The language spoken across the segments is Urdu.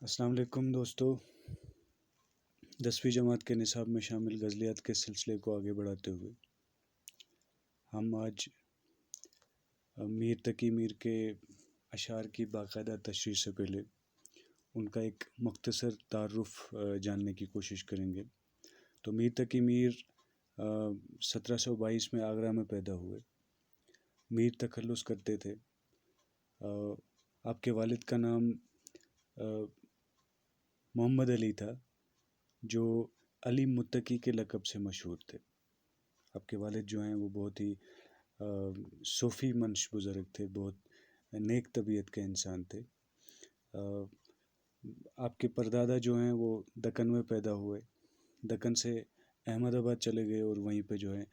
السلام علیکم دوستو، 10ویں جماعت کے نصاب میں شامل غزلیات کے سلسلے کو آگے بڑھاتے ہوئے ہم آج میر تقی میر کے اشعار کی باقاعدہ تشریح سے پہلے ان کا ایک مختصر تعارف جاننے کی کوشش کریں گے۔ تو میر تقی میر 1722 میں آگرہ میں پیدا ہوئے۔ میر تخلص کرتے تھے۔ آپ کے والد کا نام محمد علی تھا، جو علی متقی کے لقب سے مشہور تھے۔ آپ کے والد جو ہیں وہ بہت ہی صوفی منش بزرگ تھے، بہت نیک طبیعت کے انسان تھے۔ آپ کے پردادا جو ہیں وہ دکن میں پیدا ہوئے، دکن سے احمد آباد چلے گئے اور وہیں پہ جو ہے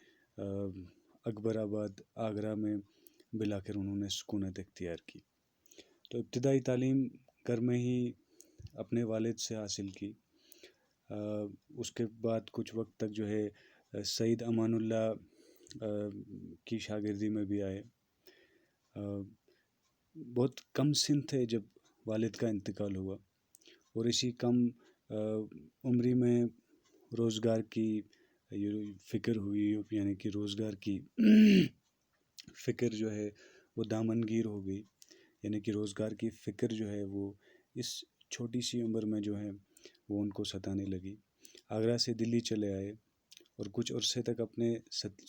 اکبر آباد آگرہ میں بالآخر انہوں نے سکونت اختیار کی۔ تو ابتدائی تعلیم گھر میں ہی اپنے والد سے حاصل کی۔ اس کے بعد کچھ وقت تک جو ہے سعید امان اللہ کی شاگردی میں بھی آئے۔ بہت کم سن تھے جب والد کا انتقال ہوا، اور اسی کم عمری میں روزگار کی فکر ہوئی، یعنی کہ روزگار کی فکر جو ہے وہ دامنگیر ہو گئی، یعنی کہ روزگار کی فکر جو ہے وہ اس چھوٹی سی عمر میں جو ہے وہ ان کو ستانے لگی۔ آگرہ سے دلی چلے آئے اور کچھ عرصے تک اپنے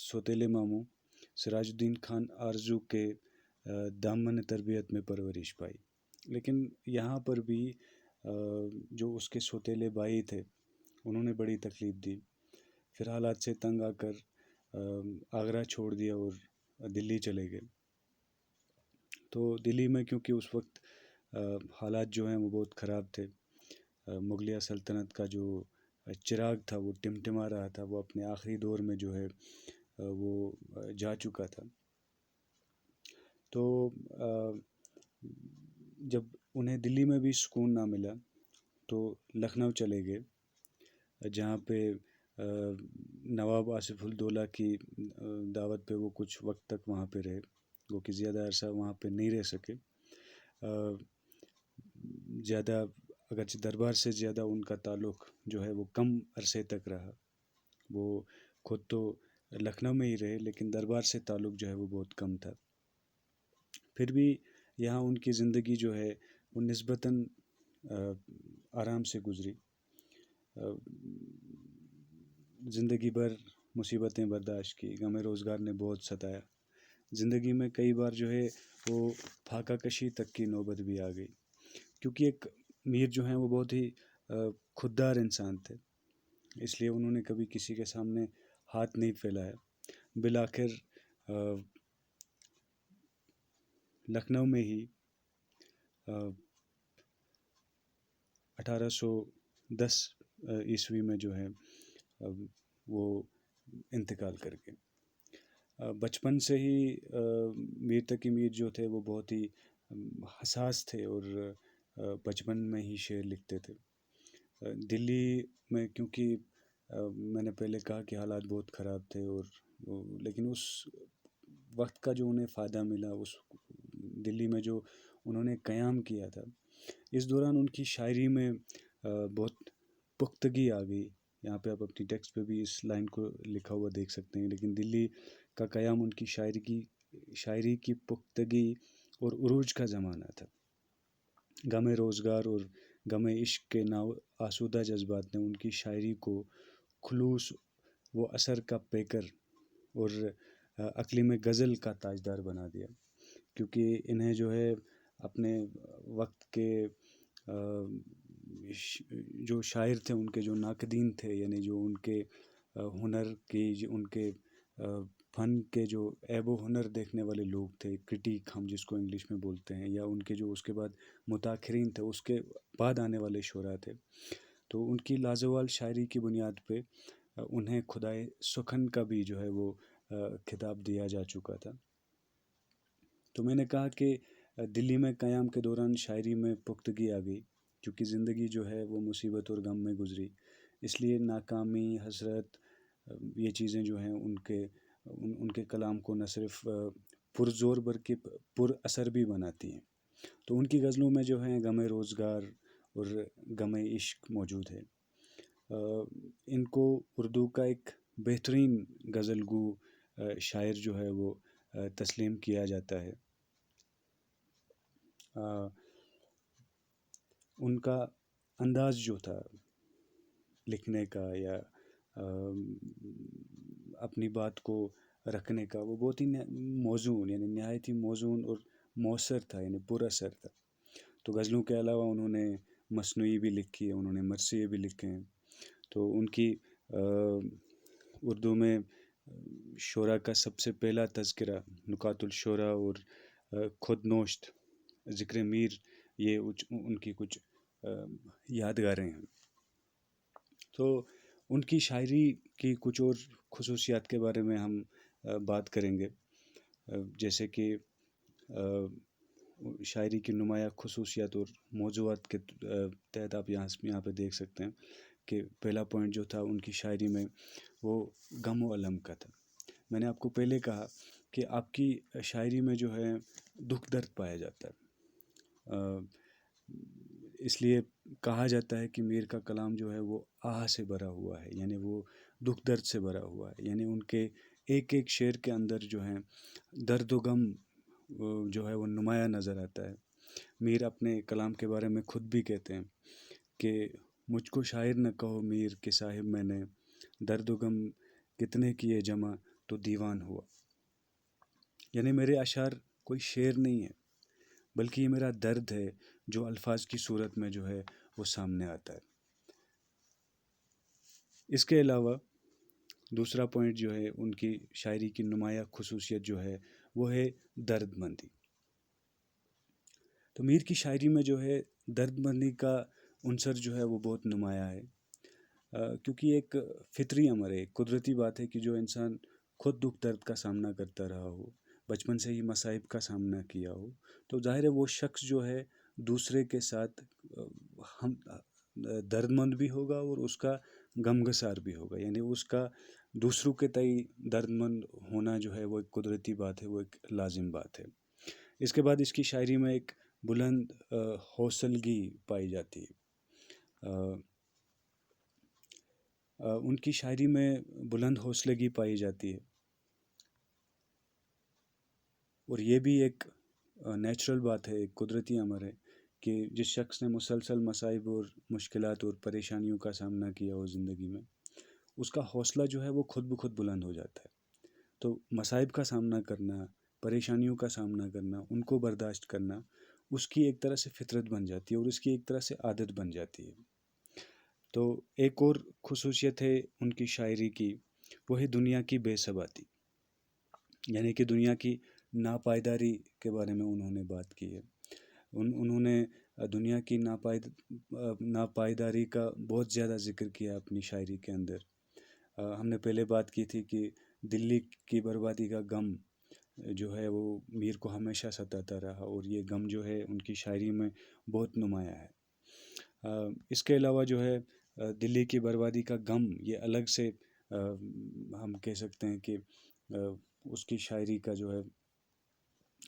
سوتیلے ماموں سراج الدین خان آرزو کے دامن تربیت میں پرورش پائی، لیکن یہاں پر بھی جو اس کے سوتیلے بھائی تھے انہوں نے بڑی تکلیف دی۔ پھر حالات سے تنگ آ کر آگرہ چھوڑ دیا اور دلی چلے گئے۔ تو دلی میں کیونکہ اس وقت حالات جو ہیں وہ بہت خراب تھے، مغلیہ سلطنت کا جو چراغ تھا وہ ٹمٹما رہا تھا، وہ اپنے آخری دور میں جو ہے وہ جا چکا تھا۔ تو جب انہیں دلی میں بھی سکون نہ ملا تو لکھنؤ چلے گئے، جہاں پہ نواب آصف الدولہ کی دعوت پہ وہ کچھ وقت تک وہاں پہ رہے، وہ کہ زیادہ عرصہ وہاں پہ نہیں رہ سکے۔ زیادہ اگرچہ دربار سے زیادہ ان کا تعلق جو ہے وہ کم عرصے تک رہا، وہ خود تو لکھنؤ میں ہی رہے لیکن دربار سے تعلق جو ہے وہ بہت کم تھا۔ پھر بھی یہاں ان کی زندگی جو ہے وہ نسبتاً آرام سے گزری۔ زندگی بھر مصیبتیں برداشت کی، غم روزگار نے بہت ستایا، زندگی میں کئی بار جو ہے وہ پھاکہ کشی تک کی نوبت بھی آ گئی، کیونکہ ایک میر جو ہیں وہ بہت ہی خوددار انسان تھے، اس لیے انہوں نے کبھی کسی کے سامنے ہاتھ نہیں پھیلایا۔ بالآخر لکھنؤ میں ہی 1810 عیسوی میں جو ہے وہ انتقال کر گئے۔ بچپن سے ہی میر تقی میر جو تھے وہ بہت ہی حساس تھے اور بچپن میں ہی شعر لکھتے تھے۔ دلی میں کیونکہ میں نے پہلے کہا کہ حالات بہت خراب تھے، اور لیکن اس وقت کا جو انہیں فائدہ ملا، اس دلی میں جو انہوں نے قیام کیا تھا، اس دوران ان کی شاعری میں بہت پختگی آ گئی۔ یہاں پہ آپ اپنی ٹیکسٹ پہ بھی اس لائن کو لکھا ہوا دیکھ سکتے ہیں، لیکن دلی کا قیام ان کی شاعری کی پختگی اور عروج کا زمانہ تھا۔ غم روزگار اور غم عشق کے نا آسودہ جذبات نے ان کی شاعری کو خلوص و اثر کا پیکر اور اقلیم غزل کا تاجدار بنا دیا، کیونکہ انہیں جو ہے اپنے وقت کے جو شاعر تھے، ان کے جو ناقدین تھے، یعنی جو ان کے ہنر کی، ان کے فن کے جو عیب و ہنر دیکھنے والے لوگ تھے، کرٹیک ہم جس کو انگلش میں بولتے ہیں، یا ان کے جو اس کے بعد متاخرین تھے، اس کے بعد آنے والے شعراء تھے، تو ان کی لازوال شاعری کی بنیاد پہ انہیں خدائے سخن کا بھی جو ہے وہ خطاب دیا جا چکا تھا۔ تو میں نے کہا کہ دلی میں قیام کے دوران شاعری میں پختگی آ گئی، کیونکہ زندگی جو ہے وہ مصیبت اور غم میں گزری، اس لیے ناکامی، حسرت، یہ چیزیں جو ہیں ان کے کلام کو نہ صرف پرزور بلکہ پر اثر بھی بناتی ہیں۔ تو ان کی غزلوں میں جو ہیں غم روزگار اور غم عشق موجود ہے۔ ان کو اردو کا ایک بہترین غزل گو شاعر جو ہے وہ تسلیم کیا جاتا ہے۔ ان کا انداز جو تھا لکھنے کا یا اپنی بات کو رکھنے کا، وہ بہت ہی موزون، یعنی نہایت ہی موزون اور مؤثر تھا، یعنی پر اثر تھا۔ تو غزلوں کے علاوہ انہوں نے مثنوی بھی لکھی ہے، انہوں نے مرثیے بھی لکھے ہیں۔ تو ان کی اردو میں شعراء کا سب سے پہلا تذکرہ نکات الشعراء اور خود نوشت ذکر میر، یہ ان کی کچھ یادگاریں ہیں۔ تو ان کی شاعری کی کچھ اور خصوصیات کے بارے میں ہم بات کریں گے، جیسے کہ شاعری کی نمایاں خصوصیات اور موضوعات کے تحت آپ یہاں پہ دیکھ سکتے ہیں کہ پہلا پوائنٹ جو تھا ان کی شاعری میں وہ غم و الم کا تھا۔ میں نے آپ کو پہلے کہا کہ آپ کی شاعری میں جو ہے دکھ درد پایا جاتا ہے، اس لیے کہا جاتا ہے کہ میر کا کلام جو ہے وہ آہ سے بھرا ہوا ہے، یعنی وہ دکھ درد سے بھرا ہوا ہے، یعنی ان کے ایک ایک شعر کے اندر جو ہے درد و غم جو ہے وہ نمایاں نظر آتا ہے۔ میر اپنے کلام کے بارے میں خود بھی کہتے ہیں کہ مجھ کو شاعر نہ کہو میر کہ صاحب میں نے درد و غم کتنے کیے جمع تو دیوان ہوا۔ یعنی میرے اشعار کوئی شعر نہیں ہے، بلکہ یہ میرا درد ہے جو الفاظ کی صورت میں جو ہے وہ سامنے آتا ہے۔ اس کے علاوہ دوسرا پوائنٹ جو ہے ان کی شاعری کی نمایاں خصوصیت جو ہے وہ ہے درد مندی۔ تو میر کی شاعری میں جو ہے درد مندی کا عنصر جو ہے وہ بہت نمایاں ہے، کیونکہ ایک فطری امر ہے، ایک قدرتی بات ہے کہ جو انسان خود دکھ درد کا سامنا کرتا رہا ہو، بچپن سے ہی مصائب کا سامنا کیا ہو، تو ظاہر ہے وہ شخص جو ہے دوسرے کے ساتھ ہم درد مند بھی ہوگا اور اس کا غمگسار بھی ہوگا، یعنی اس کا دوسروں کے تئیں درد مند ہونا جو ہے وہ ایک قدرتی بات ہے، وہ ایک لازم بات ہے۔ اس کے بعد اس کی شاعری میں ایک بلند حوصلگی پائی جاتی ہے، ان کی شاعری میں بلند حوصلگی پائی جاتی ہے، اور یہ بھی ایک نیچرل بات ہے، ایک قدرتی امر ہے کہ جس شخص نے مسلسل مصائب اور مشکلات اور پریشانیوں کا سامنا کیا ہو زندگی میں، اس کا حوصلہ جو ہے وہ خود بخود بلند ہو جاتا ہے۔ تو مصائب کا سامنا کرنا، پریشانیوں کا سامنا کرنا، ان کو برداشت کرنا اس کی ایک طرح سے فطرت بن جاتی ہے اور اس کی ایک طرح سے عادت بن جاتی ہے۔ تو ایک اور خصوصیت ہے ان کی شاعری کی، وہ ہے دنیا کی بے ثباتی، یعنی کہ دنیا کی ناپائیداری کے بارے میں انہوں نے بات کی ہے۔ انہوں نے دنیا کی ناپائیداری کا بہت زیادہ ذکر کیا اپنی شاعری کے اندر۔ ہم نے پہلے بات کی تھی کہ دلی کی بربادی کا غم جو ہے وہ میر کو ہمیشہ ستاتا رہا، اور یہ غم جو ہے ان کی شاعری میں بہت نمایاں ہے۔ اس کے علاوہ جو ہے دلی کی بربادی کا غم یہ الگ سے ہم کہہ سکتے ہیں کہ اس کی شاعری کا جو ہے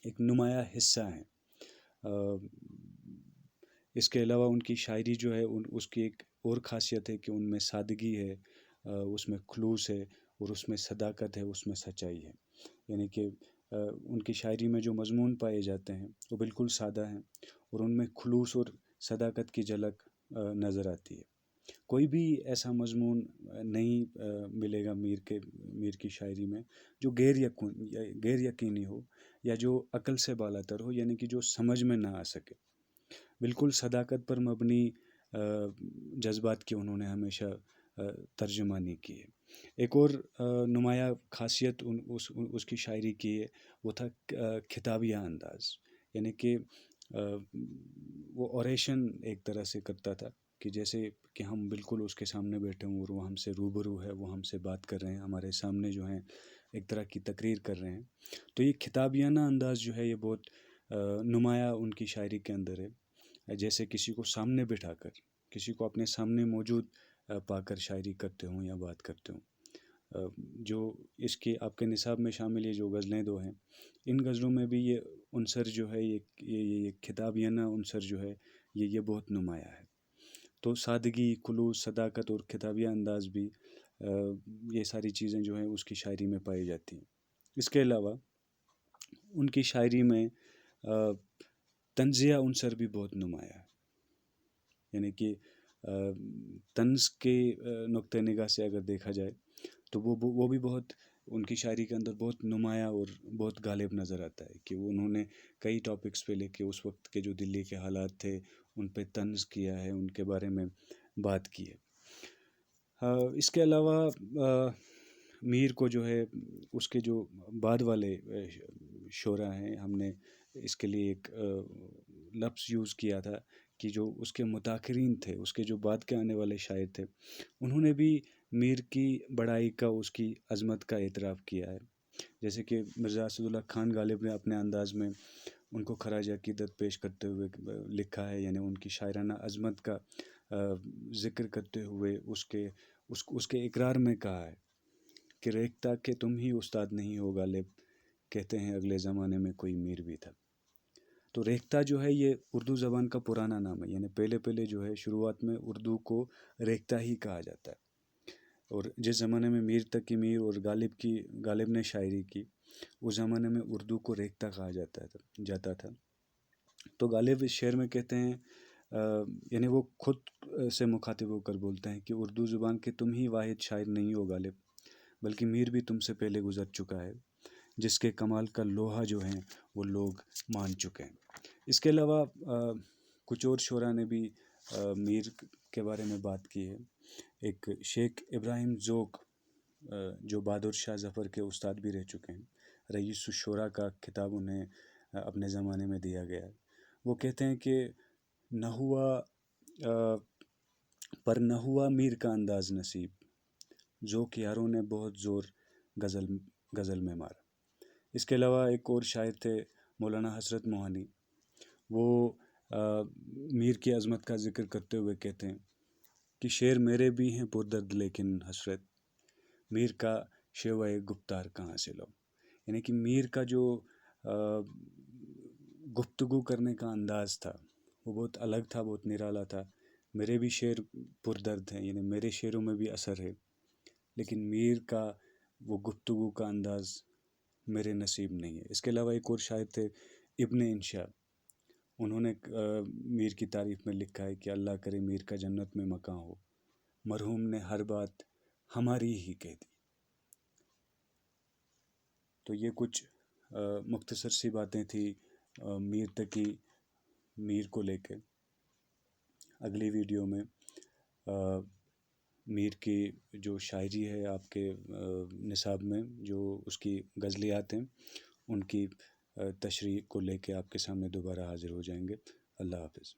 ایک نمایاں حصہ ہے۔ اس کے علاوہ ان کی شاعری جو ہے اس کی ایک اور خاصیت ہے کہ ان میں سادگی ہے، اس میں خلوص ہے، اور اس میں صداقت ہے، اس میں سچائی ہے، یعنی کہ ان کی شاعری میں جو مضمون پائے جاتے ہیں وہ بالکل سادہ ہیں، اور ان میں خلوص اور صداقت کی جھلک نظر آتی ہے۔ کوئی بھی ایسا مضمون نہیں ملے گا میر کی شاعری میں جو غیر یقینی ہو یا جو عقل سے بالاتر ہو، یعنی کہ جو سمجھ میں نہ آ سکے۔ بالکل صداقت پر مبنی جذبات کی انہوں نے ہمیشہ ترجمانی کی ہے۔ ایک اور نمایاں خاصیت اس کی شاعری کی ہے، وہ تھا خطابیہ انداز، یعنی کہ وہ اوریشن ایک طرح سے کرتا تھا کہ جیسے کہ ہم بالکل اس کے سامنے بیٹھے ہوں اور وہ ہم سے روبرو ہے، وہ ہم سے بات کر رہے ہیں، ہمارے سامنے جو ہیں ایک طرح کی تقریر کر رہے ہیں۔ تو یہ خطابیانہ انداز جو ہے یہ بہت نمایاں ان کی شاعری کے اندر ہے، جیسے کسی کو سامنے بٹھا کر، کسی کو اپنے سامنے موجود پا کر شاعری کرتے ہوں یا بات کرتے ہوں۔ جو اس کے آپ کے نصاب میں شامل یہ جو غزلیں دو ہیں، ان غزلوں میں بھی یہ عنصر جو ہے یہ خطابیانہ عنصر جو ہے یہ بہت نمایاں ہے۔ تو سادگی، خلوص، صداقت اور کتابیہ انداز بھی یہ ساری چیزیں جو ہیں اس کی شاعری میں پائی جاتی ہیں۔ اس کے علاوہ ان کی شاعری میں طنزیہ عنصر بھی بہت نمایاں ہے، یعنی کہ طنز کے نقطہ نگاہ سے اگر دیکھا جائے تو وہ بھی بہت ان کی شاعری کے اندر بہت نمایاں اور بہت غالب نظر آتا ہے کہ انہوں نے کئی ٹاپکس پہ لے کے اس وقت کے جو دلی کے حالات تھے ان پہ طنز کیا ہے، ان کے بارے میں بات کی ہے۔ اس کے علاوہ میر کو جو ہے اس کے جو بعد والے شعراء ہیں، ہم نے اس کے لیے ایک لفظ یوز کیا تھا کہ جو اس کے متاثرین تھے، اس کے جو بعد کے آنے والے شاعر تھے، انہوں نے بھی میر کی بڑائی کا، اس کی عظمت کا اعتراف کیا ہے۔ جیسے کہ مرزا اسد اللہ خان غالب نے اپنے انداز میں ان کو خراج عقیدت پیش کرتے ہوئے لکھا ہے، یعنی ان کی شاعرانہ عظمت کا ذکر کرتے ہوئے اس کے اقرار میں کہا ہے کہ ریختہ کہ تم ہی استاد نہیں ہو غالب، کہتے ہیں اگلے زمانے میں کوئی میر بھی تھا۔ تو ریختہ جو ہے یہ اردو زبان کا پرانا نام ہے، یعنی پہلے جو ہے شروعات میں اردو کو ریختہ ہی کہا جاتا ہے، اور جس زمانے میں میر تقی میر اور غالب نے شاعری کی، اس زمانے میں اردو کو ریختہ کہا جاتا تھا۔ تو غالب اس شعر میں کہتے ہیں، یعنی وہ خود سے مخاطب ہو کر بولتے ہیں کہ اردو زبان کے تم ہی واحد شاعر نہیں ہو غالب، بلکہ میر بھی تم سے پہلے گزر چکا ہے، جس کے کمال کا لوہا جو ہیں وہ لوگ مان چکے ہیں۔ اس کے علاوہ کچھ اور شعراء نے بھی میر کے بارے میں بات کی ہے۔ ایک شیخ ابراہیم ذوق جو بہادر شاہ ظفر کے استاد بھی رہ چکے ہیں، رئیس الشورا کا خطاب انہیں اپنے زمانے میں دیا گیا ہے، وہ کہتے ہیں کہ نہ ہوا میر کا انداز نصیب، ذوق یاروں نے بہت زور غزل میں مارا۔ اس کے علاوہ ایک اور شاعر تھے مولانا حسرت موہانی، وہ میر کی عظمت کا ذکر کرتے ہوئے کہتے ہیں کہ شعر میرے بھی ہیں پردرد لیکن حسرت، میر کا شیوائے گفتار کہاں سے لو، یعنی کہ میر کا جو گفتگو کرنے کا انداز تھا وہ بہت الگ تھا، بہت نرالا تھا۔ میرے بھی شعر پردرد ہیں، یعنی میرے شعروں میں بھی اثر ہے، لیکن میر کا وہ گفتگو کا انداز میرے نصیب نہیں ہے۔ اس کے علاوہ ایک اور شاعر تھے ابن انشا، انہوں نے میر کی تعریف میں لکھا ہے کہ اللہ کرے میر کا جنت میں مکان ہو، مرحوم نے ہر بات ہماری ہی کہہ دی۔ تو یہ کچھ مختصر سی باتیں تھیں میر تقی میر کو لے کے۔ اگلی ویڈیو میں میر کی جو شاعری ہے آپ کے نصاب میں، جو اس کی غزلیات ہیں، ان کی تشریح کو لے کے آپ کے سامنے دوبارہ حاضر ہو جائیں گے۔ اللہ حافظ۔